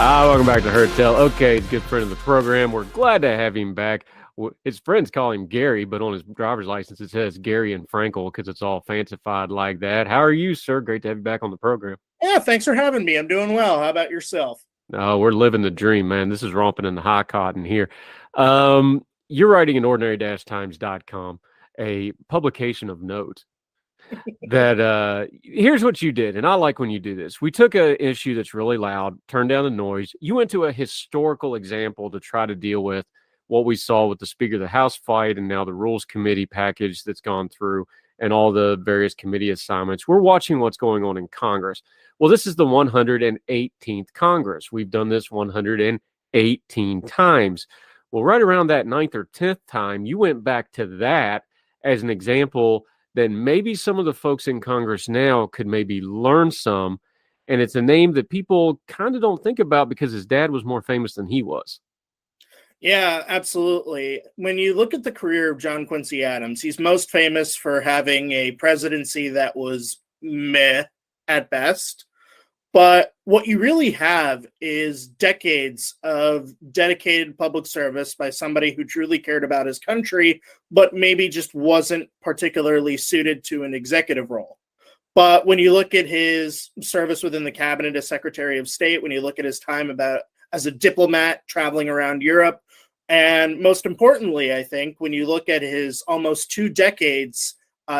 Welcome back to Hertel. Okay, good friend of the program. We're glad to have him back. His friends call him Gary, but on his driver's license it says Gary and Frankel because it's all fancified like that. How are you, sir? Great to have you back on the program. Yeah, thanks for having me. I'm doing well. How about yourself? We're living the dream, man. This is romping in the high cotton here. You're writing in ordinary-times.com, a publication of note that here's what you did, and I like when you do this. We took an issue that's really loud, turned down the noise. You went to a historical example to try to deal with what we saw with the Speaker of the House fight and now the Rules Committee package that's gone through and all the various committee assignments. We're watching what's going on in Congress. Well, this is the 118th Congress. We've done this 118 times. Well, right around that 9th or 10th time, you went back to that as an example, then maybe some of the folks in Congress now could maybe learn some. And it's a name that people kind of don't think about because his dad was more famous than he was. Yeah, absolutely. When you look at the career of John Quincy Adams, he's most famous for having a presidency that was meh at best. But what you really have is decades of dedicated public service by somebody who truly cared about his country, but maybe just wasn't particularly suited to an executive role. But when you look at his service within the cabinet as Secretary of State, when you look at his time as a diplomat traveling around Europe, and most importantly, I think, when you look at his almost 2 decades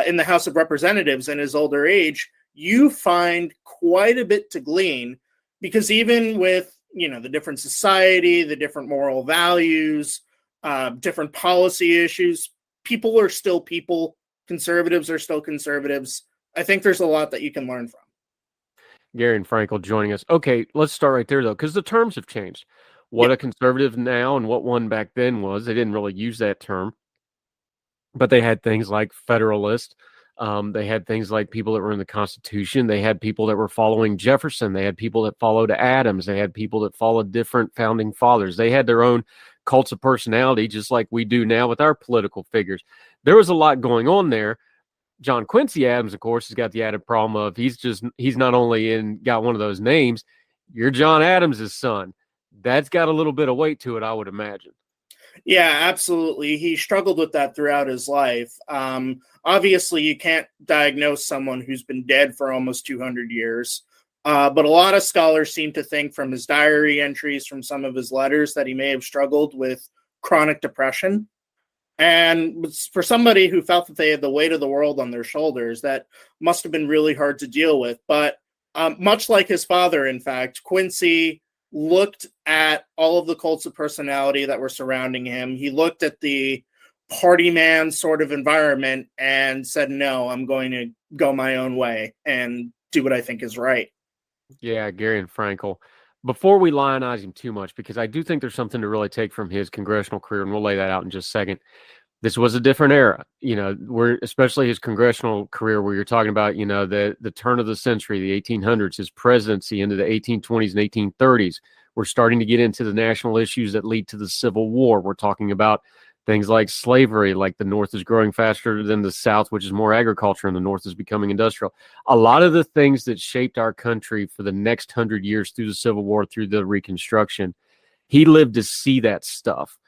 in the House of Representatives and his older age, you find quite a bit to glean, because even with, the different society, the different moral values, different policy issues, people are still people. Conservatives are still conservatives. I think there's a lot that you can learn from. Gary and Frankel joining us. Okay, let's start right there, though, because the terms have changed. What Yep. a conservative now and what one back then was. They didn't really use that term, but they had things like Federalist. They had things like people that were in the Constitution. They had people that were following Jefferson. They had people that followed Adams. They had people that followed different founding fathers. They had their own cults of personality, just like we do now with our political figures. There was a lot going on there. John Quincy Adams, of course, has got the added problem of he's not only got one of those names, you're John Adams' son. That's got a little bit of weight to it, I would imagine. Yeah, absolutely. He struggled with that throughout his life. Obviously, you can't diagnose someone who's been dead for almost 200 years. But a lot of scholars seem to think from his diary entries, from some of his letters, that he may have struggled with chronic depression. And for somebody who felt that they had the weight of the world on their shoulders, that must have been really hard to deal with. But much like his father, in fact, Quincy looked at all of the cults of personality that were surrounding him. He looked at the party man sort of environment and said, no, I'm going to go my own way and do what I think is right. Yeah, Gary and Frankel. Before we lionize him too much, because I do think there's something to really take from his congressional career, and we'll lay that out in just a second. This was a different era, where especially his congressional career, where you're talking about, the turn of the century, the 1800s, his presidency into the 1820s and 1830s. We're starting to get into the national issues that lead to the Civil War. We're talking about things like slavery, like the North is growing faster than the South, which is more agriculture, and the North is becoming industrial. A lot of the things that shaped our country for the next 100 years through the Civil War, through the Reconstruction, he lived to see that stuff.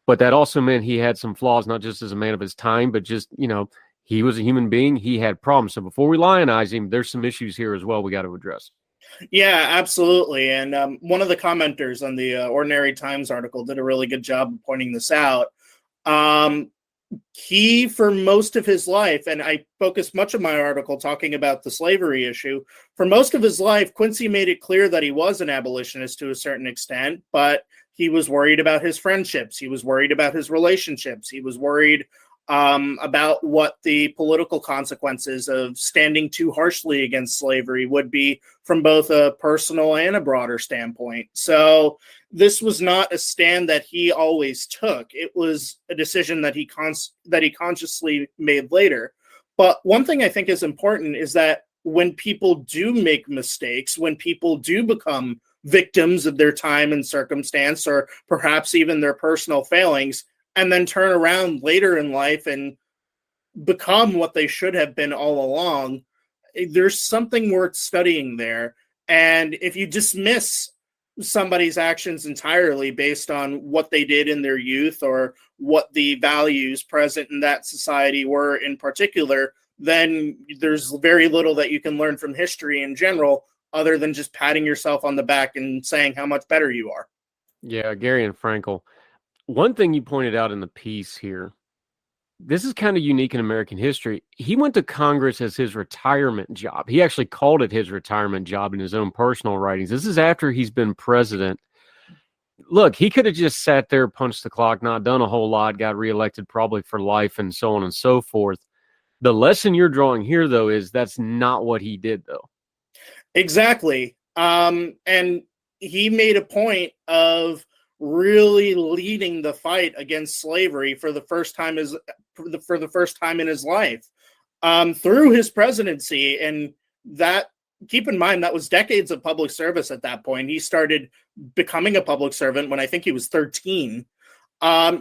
But that also meant he had some flaws, not just as a man of his time, but just, he was a human being. He had problems. So before we lionize him, there's some issues here as well we got to address. Yeah, absolutely. And one of the commenters on the Ordinary Times article did a really good job of pointing this out. He, for most of his life, and I focused much of my article talking about the slavery issue, for most of his life, Quincy made it clear that he was an abolitionist to a certain extent, but he was worried about his friendships. He was worried about his relationships. He was worried about what the political consequences of standing too harshly against slavery would be from both a personal and a broader standpoint. So this was not a stand that he always took. It was a decision that he consciously made later. But one thing I think is important is that when people do make mistakes, when people do become victims of their time and circumstance, or perhaps even their personal failings, and then turn around later in life and become what they should have been all along, there's something worth studying there. And if you dismiss somebody's actions entirely based on what they did in their youth or what the values present in that society were in particular, then there's very little that you can learn from history in general other than just patting yourself on the back and saying how much better you are. Yeah, Gary and Frankel. One thing you pointed out in the piece here, this is kind of unique in American history. He went to Congress as his retirement job. He actually called it his retirement job in his own personal writings. This is after he's been president. Look, he could have just sat there, punched the clock, not done a whole lot, got reelected probably for life and so on and so forth. The lesson you're drawing here, though, is that's not what he did, though. Exactly. And he made a point of really leading the fight against slavery for the first time in his life through his presidency. And that, keep in mind, that was decades of public service at that point. He started becoming a public servant when I think he was 13.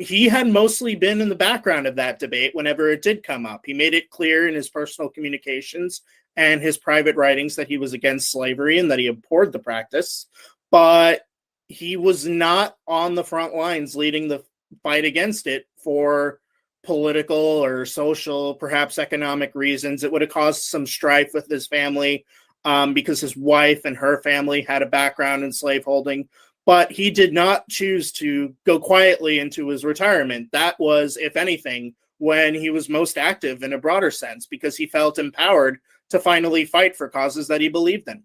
He had mostly been in the background of that debate whenever it did come up. He made it clear in his personal communications and his private writings that he was against slavery and that he abhorred the practice, but he was not on the front lines leading the fight against it for political or social, perhaps economic reasons. It would have caused some strife with his family because his wife and her family had a background in slaveholding. But he did not choose to go quietly into his retirement. That was, if anything, when he was most active in a broader sense, because he felt empowered to finally fight for causes that he believed in.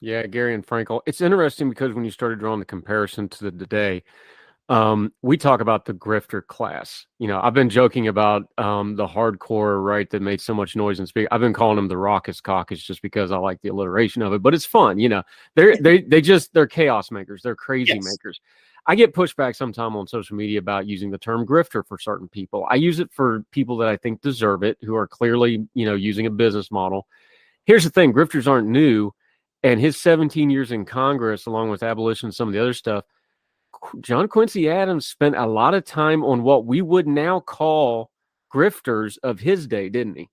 Yeah, Gary and Frankel. It's interesting because when you started drawing the comparison to the today, we talk about the grifter class. You know, I've been joking about the hardcore right that made so much noise and speak. I've been calling them the raucous caucus just because I like the alliteration of it. But it's fun, you know. They're chaos makers. They're crazy makers. I get pushback sometime on social media about using the term grifter for certain people. I use it for people that I think deserve it, who are clearly, you know, using a business model. Here's the thing: grifters aren't new, and his 17 years in Congress, along with abolition and some of the other stuff, John Quincy Adams spent a lot of time on what we would now call grifters of his day, didn't he?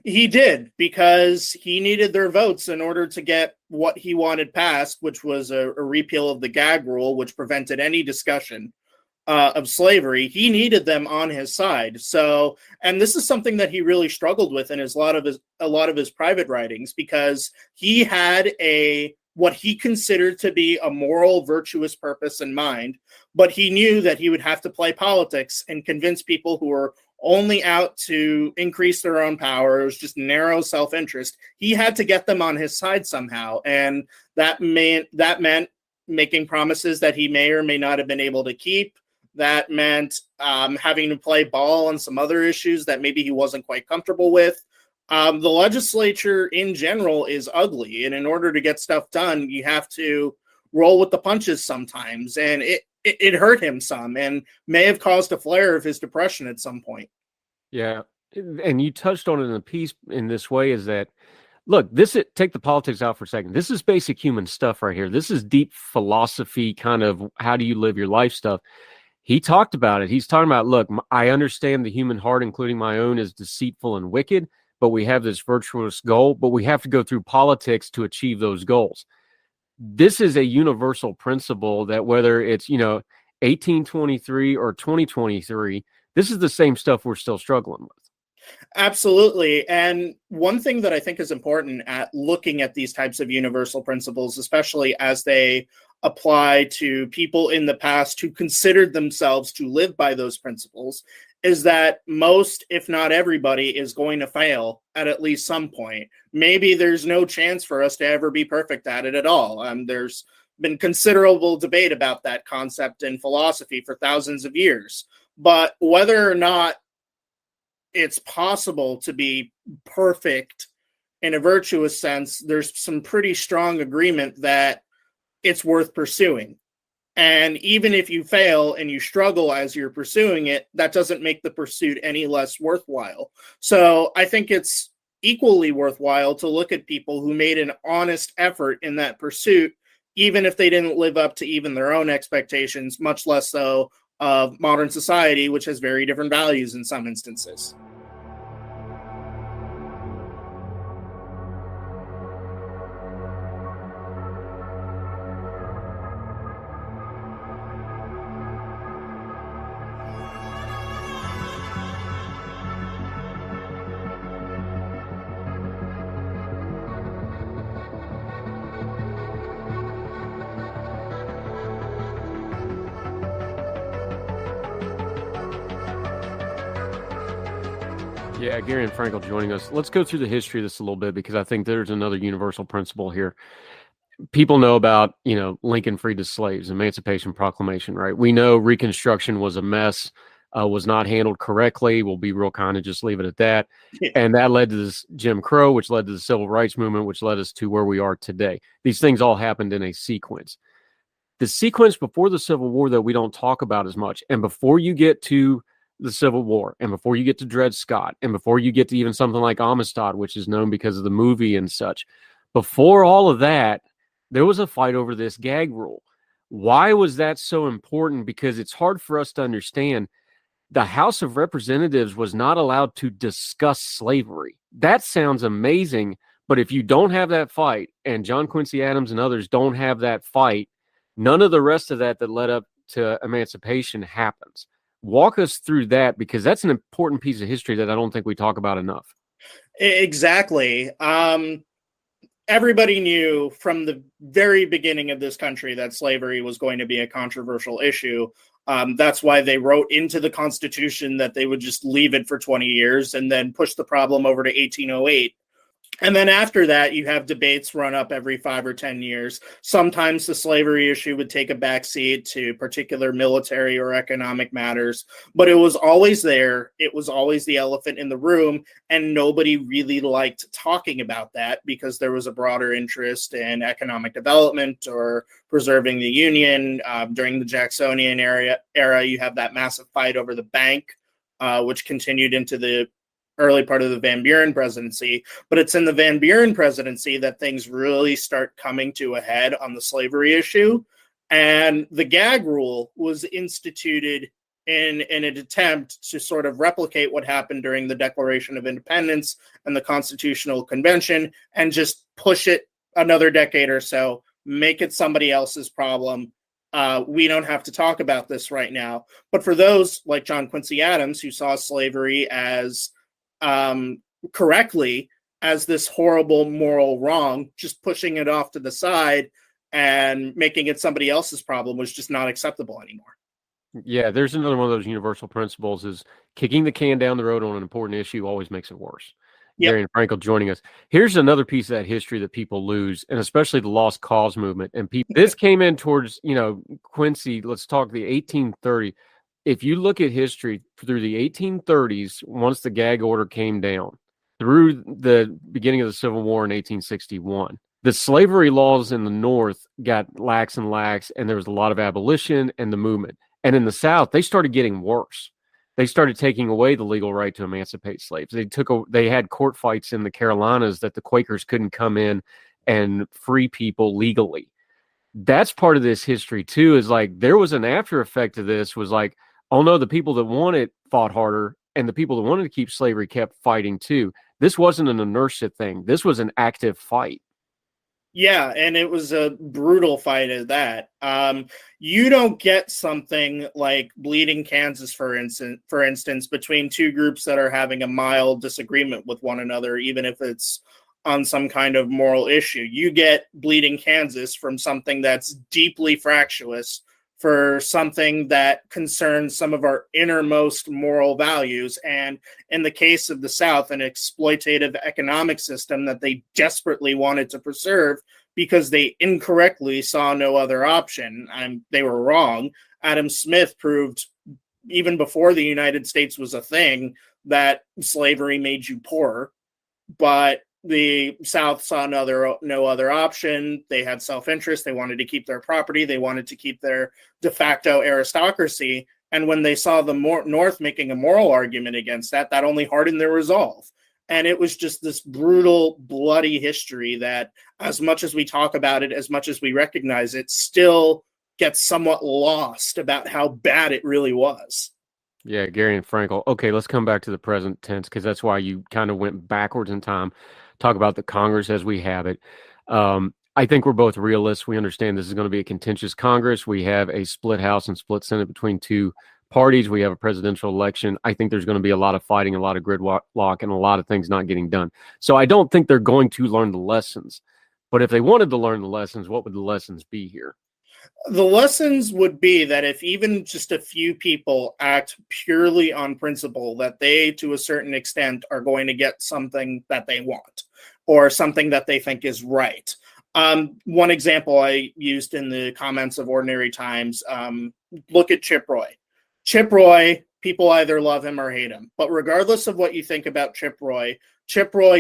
He did, because he needed their votes in order to get what he wanted passed, which was a repeal of the gag rule, which prevented any discussion of slavery. He needed them on his side. So, and this is something that he really struggled with in a lot of his private writings, because he had what he considered to be a moral, virtuous purpose in mind, but he knew that he would have to play politics and convince people who were only out to increase their own power. It was just narrow self-interest. He had to get them on his side somehow, and that meant making promises that he may or may not have been able to keep. That meant having to play ball on some other issues that maybe he wasn't quite comfortable with. The legislature in general is ugly, and in order to get stuff done, you have to roll with the punches sometimes, and it hurt him some and may have caused a flare of his depression at some point. Yeah, and you touched on it in the piece in this way, is that, look, take the politics out for a second. This is basic human stuff right here. This is deep philosophy, kind of how do you live your life stuff. He talked about it. He's talking about, look, I understand the human heart, including my own, is deceitful and wicked, but we have this virtuous goal, but we have to go through politics to achieve those goals. This is a universal principle that whether it's, 1823 or 2023, this is the same stuff we're still struggling with. Absolutely. And one thing that I think is important at looking at these types of universal principles, especially as they apply to people in the past who considered themselves to live by those principles, is that most, if not everybody, is going to fail at least some point. Maybe there's no chance for us to ever be perfect at it at all. There's been considerable debate about that concept in philosophy for thousands of years. But whether or not it's possible to be perfect in a virtuous sense, there's some pretty strong agreement that it's worth pursuing. And even if you fail and you struggle as you're pursuing it, that doesn't make the pursuit any less worthwhile. So I think it's equally worthwhile to look at people who made an honest effort in that pursuit, even if they didn't live up to even their own expectations, much less so of modern society, which has very different values in some instances. Yeah, Gary and Frankel joining us. Let's go through the history of this a little bit because I think there's another universal principle here. People know about, Lincoln freed the slaves, Emancipation Proclamation, right? We know Reconstruction was a mess, was not handled correctly. We'll be real kind of just leave it at that. And that led to this Jim Crow, which led to the Civil Rights Movement, which led us to where we are today. These things all happened in a sequence. The sequence before the Civil War that we don't talk about as much, and before you get to the Civil War, and before you get to Dred Scott, and before you get to even something like Amistad, which is known because of the movie and such, before all of that, there was a fight over this gag rule. Why was that so important? Because it's hard for us to understand. The House of Representatives was not allowed to discuss slavery. That sounds amazing, but if you don't have that fight, and John Quincy Adams and others don't have that fight, none of the rest of that led up to emancipation happens. Walk us through that, because that's an important piece of history that I don't think we talk about enough. Exactly. Everybody knew from the very beginning of this country that slavery was going to be a controversial issue. That's why they wrote into the Constitution that they would just leave it for 20 years and then push the problem over to 1808. And then after that, you have debates run up every 5 or 10 years. Sometimes the slavery issue would take a backseat to particular military or economic matters, but it was always there. It was always the elephant in the room, and nobody really liked talking about that because there was a broader interest in economic development or preserving the Union. During the Jacksonian era, you have that massive fight over the bank, which continued into the early part of the Van Buren presidency, but it's in the Van Buren presidency that things really start coming to a head on the slavery issue. And the gag rule was instituted in an attempt to sort of replicate what happened during the Declaration of Independence and the Constitutional Convention and just push it another decade or so, make it somebody else's problem. We don't have to talk about this right now. But for those like John Quincy Adams, who saw slavery as correctly as this horrible moral wrong, just pushing it off to the side and making it somebody else's problem was just not acceptable anymore. Yeah, there's another one of those universal principles is kicking the can down the road on an important issue always makes it worse. Yep. Gary and Frankel joining us. Here's another piece of that history that people lose, and especially the lost cause movement. And this came in towards, Quincy, let's talk the 1830. If you look at history through the 1830s, once the gag order came down, through the beginning of the Civil War in 1861, the slavery laws in the North got lax and lax, and there was a lot of abolition and the movement. And in the South, they started getting worse. They started taking away the legal right to emancipate slaves. They had court fights in the Carolinas that the Quakers couldn't come in and free people legally. That's part of this history too, is like there was an after effect of this was like, oh no, the people that wanted fought harder, and the people that wanted to keep slavery kept fighting too. This wasn't an inertia thing. This was an active fight. Yeah, and it was a brutal fight at that. You don't get something like Bleeding Kansas, for instance, between two groups that are having a mild disagreement with one another, even if it's on some kind of moral issue. You get Bleeding Kansas from something that's deeply fractious, for something that concerns some of our innermost moral values. And in the case of the South, an exploitative economic system that they desperately wanted to preserve because they incorrectly saw no other option. They were wrong. Adam Smith proved, even before the United States was a thing, that slavery made you poorer. But the South saw no other option. They had self-interest. They wanted to keep their property. They wanted to keep their de facto aristocracy. And when they saw the North making a moral argument against that, that only hardened their resolve. And it was just this brutal, bloody history that, as much as we talk about it, as much as we recognize it, still gets somewhat lost about how bad it really was. Yeah, Gary and Frankel. Okay, let's come back to the present tense, because that's why you kind of went backwards in time. Talk about the Congress as we have it. I think we're both realists. We understand this is going to be a contentious Congress. We have a split House and split Senate between two parties. We have a presidential election. I think there's going to be a lot of fighting, a lot of gridlock, and a lot of things not getting done. So I don't think they're going to learn the lessons. But if they wanted to learn the lessons, what would the lessons be here? The lessons would be that if even just a few people act purely on principle, that they, to a certain extent, are going to get something that they want or something that they think is right. One example I used in the comments of Ordinary Times, look at Chip Roy. Chip Roy, people either love him or hate him. But regardless of what you think about Chip Roy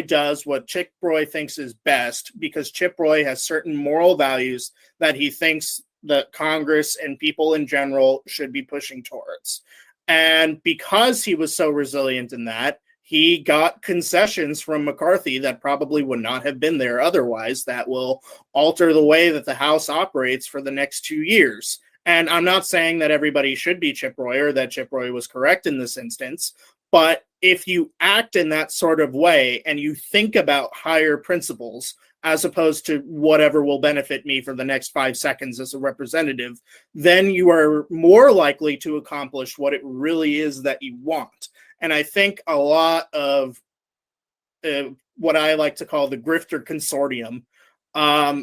does what Chip Roy thinks is best because Chip Roy has certain moral values that he thinks that Congress and people in general should be pushing towards. And because he was so resilient in that, he got concessions from McCarthy that probably would not have been there otherwise, that will alter the way that the House operates for the next 2 years. And I'm not saying that everybody should be Chip Roy or that Chip Roy was correct in this instance, but if you act in that sort of way and you think about higher principles as opposed to whatever will benefit me for the next 5 seconds as a representative, then you are more likely to accomplish what it really is that you want. And I think a lot of what I like to call the grifter consortium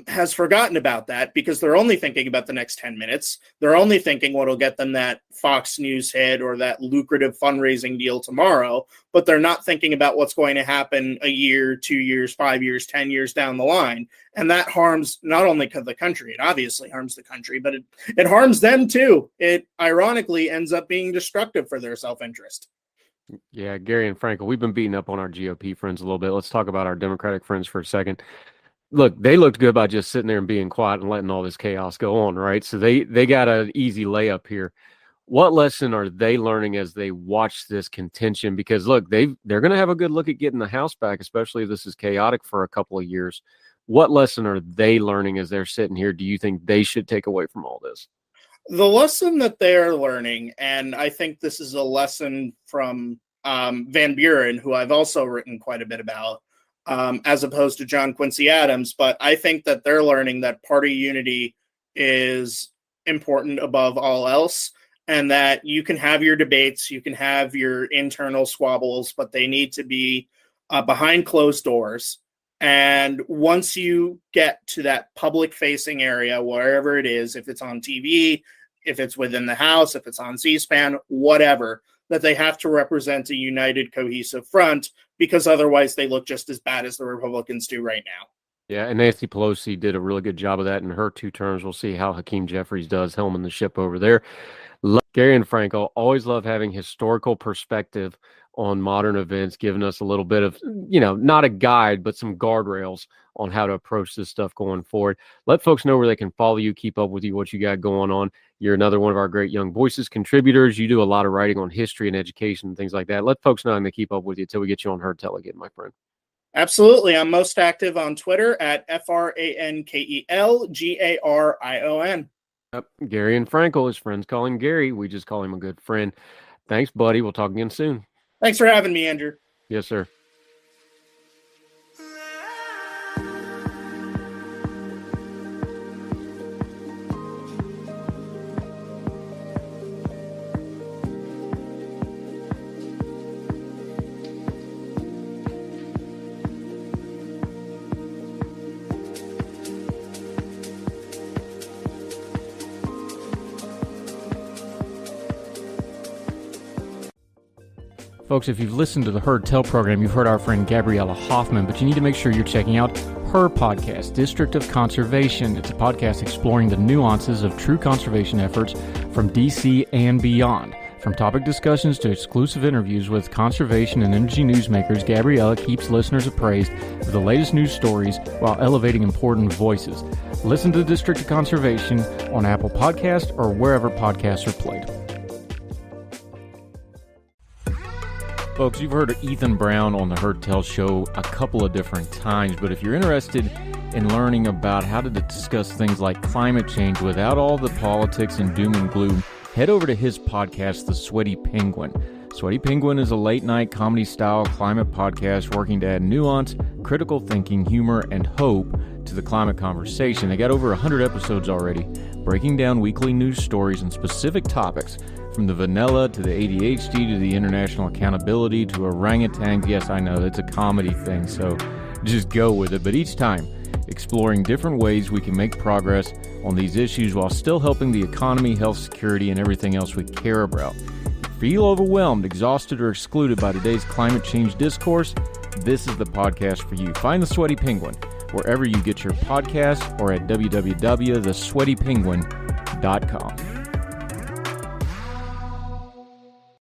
has forgotten about that because they're only thinking about the next 10 minutes. They're only thinking what will get them that Fox News hit or that lucrative fundraising deal tomorrow, but they're not thinking about what's going to happen a year, 2 years, 5 years, 10 years down the line. And that harms not only the country, it obviously harms the country, but it harms them too. It ironically ends up being destructive for their self-interest. Yeah, Gary and Frankel, we've been beating up on our GOP friends a little bit. Let's talk about our Democratic friends for a second. Look, they looked good by just sitting there and being quiet and letting all this chaos go on, right? So they got an easy layup here. What lesson are they learning as they watch this contention? Because look, they're going to have a good look at getting the House back, especially if this is chaotic for a couple of years. What lesson are they learning as they're sitting here? Do you think they should take away from all this? The lesson that they're learning, and I think this is a lesson from Van Buren, who I've also written quite a bit about, as opposed to John Quincy Adams, but I think that they're learning that party unity is important above all else, and that you can have your debates, you can have your internal squabbles, but they need to be behind closed doors. And once you get to that public-facing area, wherever it is, if it's on TV, if it's within the House, if it's on C-SPAN, whatever, that they have to represent a united, cohesive front, because otherwise they look just as bad as the Republicans do right now. Yeah, and Nancy Pelosi did a really good job of that in her 2 terms. We'll see how Hakeem Jeffries does helming the ship over there. Gary and Franco, always love having historical perspective on modern events, giving us a little bit of, not a guide, but some guardrails on how to approach this stuff going forward. Let folks know where they can follow you, keep up with you, what you got going on. You're another one of our great Young Voices contributors. You do a lot of writing on history and education and things like that. Let folks know how to keep up with you until we get you on Heard Tell again, my friend. Absolutely. I'm most active on Twitter at FRANKELGARION. Yep. Gary and Frankel, his friends call him Gary. We just call him a good friend. Thanks, buddy. We'll talk again soon. Thanks for having me, Andrew. Yes, sir. Folks, if you've listened to the Heard Tell program, you've heard our friend Gabriella Hoffman, but you need to make sure you're checking out her podcast, District of Conservation. It's a podcast exploring the nuances of true conservation efforts from DC and beyond. From topic discussions to exclusive interviews with conservation and energy newsmakers, Gabriella keeps listeners appraised of the latest news stories while elevating important voices. Listen to the District of Conservation on Apple Podcasts or wherever podcasts are played. Folks, you've heard of Ethan Brown on the Heard Tell show a couple of different times, but if you're interested in learning about how to discuss things like climate change without all the politics and doom and gloom, head over to his podcast, The Sweaty Penguin. Sweaty Penguin is a late-night comedy-style climate podcast working to add nuance, critical thinking, humor, and hope to the climate conversation. They got over 100 episodes already, breaking down weekly news stories and specific topics, from the vanilla to the ADHD to the international accountability to orangutans. Yes, I know, it's a comedy thing, so just go with it. But each time, exploring different ways we can make progress on these issues while still helping the economy, health, security, and everything else we care about. Feel overwhelmed, exhausted, or excluded by today's climate change discourse? This is the podcast for you. Find The Sweaty Penguin wherever you get your podcasts or at www.thesweatypenguin.com.